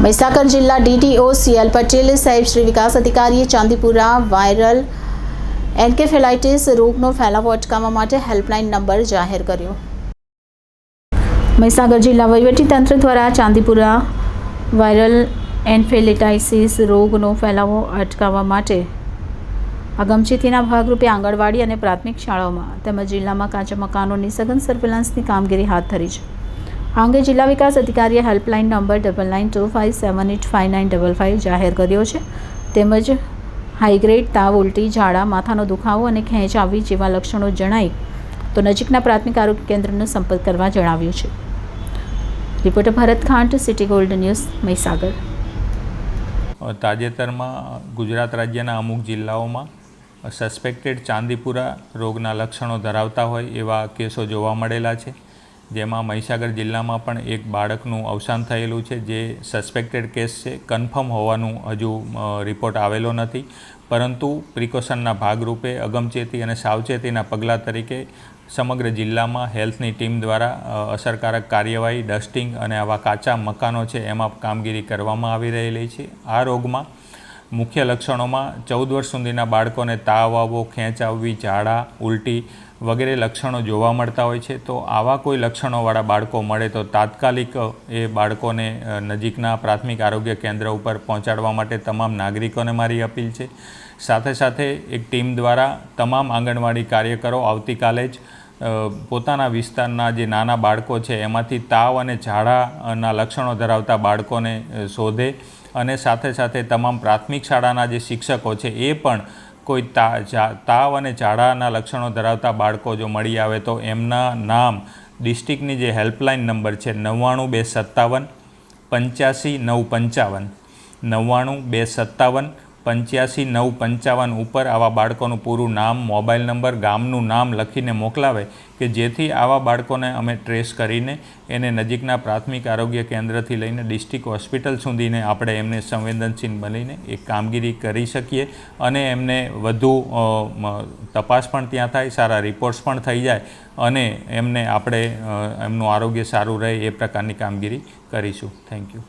મહીસાગર જિલ્લા DTO CL Patel સાહેબ શ્રી વિકાસ અધિકારીએ ચાંદીપુરા વાયરલ એન્કેફેલાઇટિસ રોગનો ફેલાવો અટકાવવા માટે હેલ્પલાઇન નંબર જાહેર કર્યો। મહીસાગર જિલ્લા વહીવટીતંત્ર દ્વારા ચાંદીપુરા વાયરલ એન્કેફેલાઇટિસ રોગનો ફેલાવો અટકાવવા માટે અગમચેતીના ભાગરૂપે આંગણવાડી અને પ્રાથમિક શાળાઓમાં તેમજ જિલ્લામાં કાચા મકાનોની સઘન સર્વેલન્સની કામગીરી હાથ ધરી છે। આ અંગે જિલ્લા વિકાસ અધિકારીએ હેલ્પલાઇન નંબર 9925785955 જાહેર કર્યો છે। તેમજ હાઈગ્રેડ તાવ, ઉલટી, ઝાડા, માથાનો દુખાવો અને ખેંચ આવી જેવા લક્ષણો જણાય તો નજીકના પ્રાથમિક આરોગ્ય કેન્દ્રનો સંપર્ક કરવા જણાવ્યું છે। Reporter Bharat Khant, City Gold News, Mahisagar. તાજેતરમાં ગુજરાત રાજ્યના અમુક જિલ્લાઓમાં સસ્પેક્ટેડ ચાંદીપુરા રોગના લક્ષણો ધરાવતા હોય એવા કેસો જોવા મળેલા છે, જેમાં મહીસાગર જિલ્લામાં પણ એક બાળકનું અવસાન થયેલું છે, જે સસ્પેક્ટેડ કેસ છે। કન્ફર્મ હોવાનું હજુ રિપોર્ટ આવેલો નથી, પરંતુ પ્રિકોશનના ભાગરૂપે અગમચેતી અને સાવચેતીના પગલાં તરીકે સમગ્ર જિલ્લામાં હેલ્થની ટીમ દ્વારા અસરકારક કાર્યવાહી, ડસ્ટિંગ અને આવા કાચા મકાનો છે એમાં કામગીરી કરવામાં આવી રહેલી છે। આ રોગમાં મુખ્ય લક્ષણોમાં 14 વર્ષ સુધીના બાળકોને તાવ આવવો, ખેંચ આવવી, ઝાડા, ઉલટી વગેરે લક્ષણો જોવા મળતા હોય છે। તો આવા કોઈ લક્ષણોવાળા બાળકો મળે તો તાત્કાલિક એ બાળકોને નજીકના પ્રાથમિક આરોગ્ય કેન્દ્ર ઉપર પહોંચાડવા માટે તમામ નાગરિકોને મારી અપીલ છે। સાથે સાથે એક ટીમ દ્વારા તમામ આંગણવાડી કાર્યકરો આવતીકાલે જ પોતાના વિસ્તારના જે નાના બાળકો છે એમાંથી તાવ અને ઝાડાના લક્ષણો ધરાવતા બાળકોને શોધે અને સાથે સાથે તમામ પ્રાથમિક શાળાના જે શિક્ષકો છે એ પણ કોઈ તાવ અને ઝાડાના લક્ષણો ધરાવતા બાળકો જો મળી આવે તો એમના નામ ડિસ્ટ્રિક્ટની જે હેલ્પલાઇન નંબર છે 99257 85955 99257 85955 ઉપર આવા બાળકોનું પૂરું નામ, મોબાઈલ નંબર, ગામનું નામ લખીને મોકલાવે કે જેથી આવા બાળકોને અમે ટ્રેસ કરીને એને નજીકના પ્રાથમિક આરોગ્ય કેન્દ્રથી લઈને ડિસ્ટ્રિક્ટ હોસ્પિટલ સુધીને આપણે એમને સંવેદનશીલ બનીને એક કામગીરી કરી શકીએ અને એમને વધુ તપાસ પણ ત્યાં થાય, સારા રિપોર્ટ્સ પણ થઈ જાય અને એમને આપણે એમનું આરોગ્ય સારું રહે એ પ્રકારની કામગીરી કરીશું। Thank you.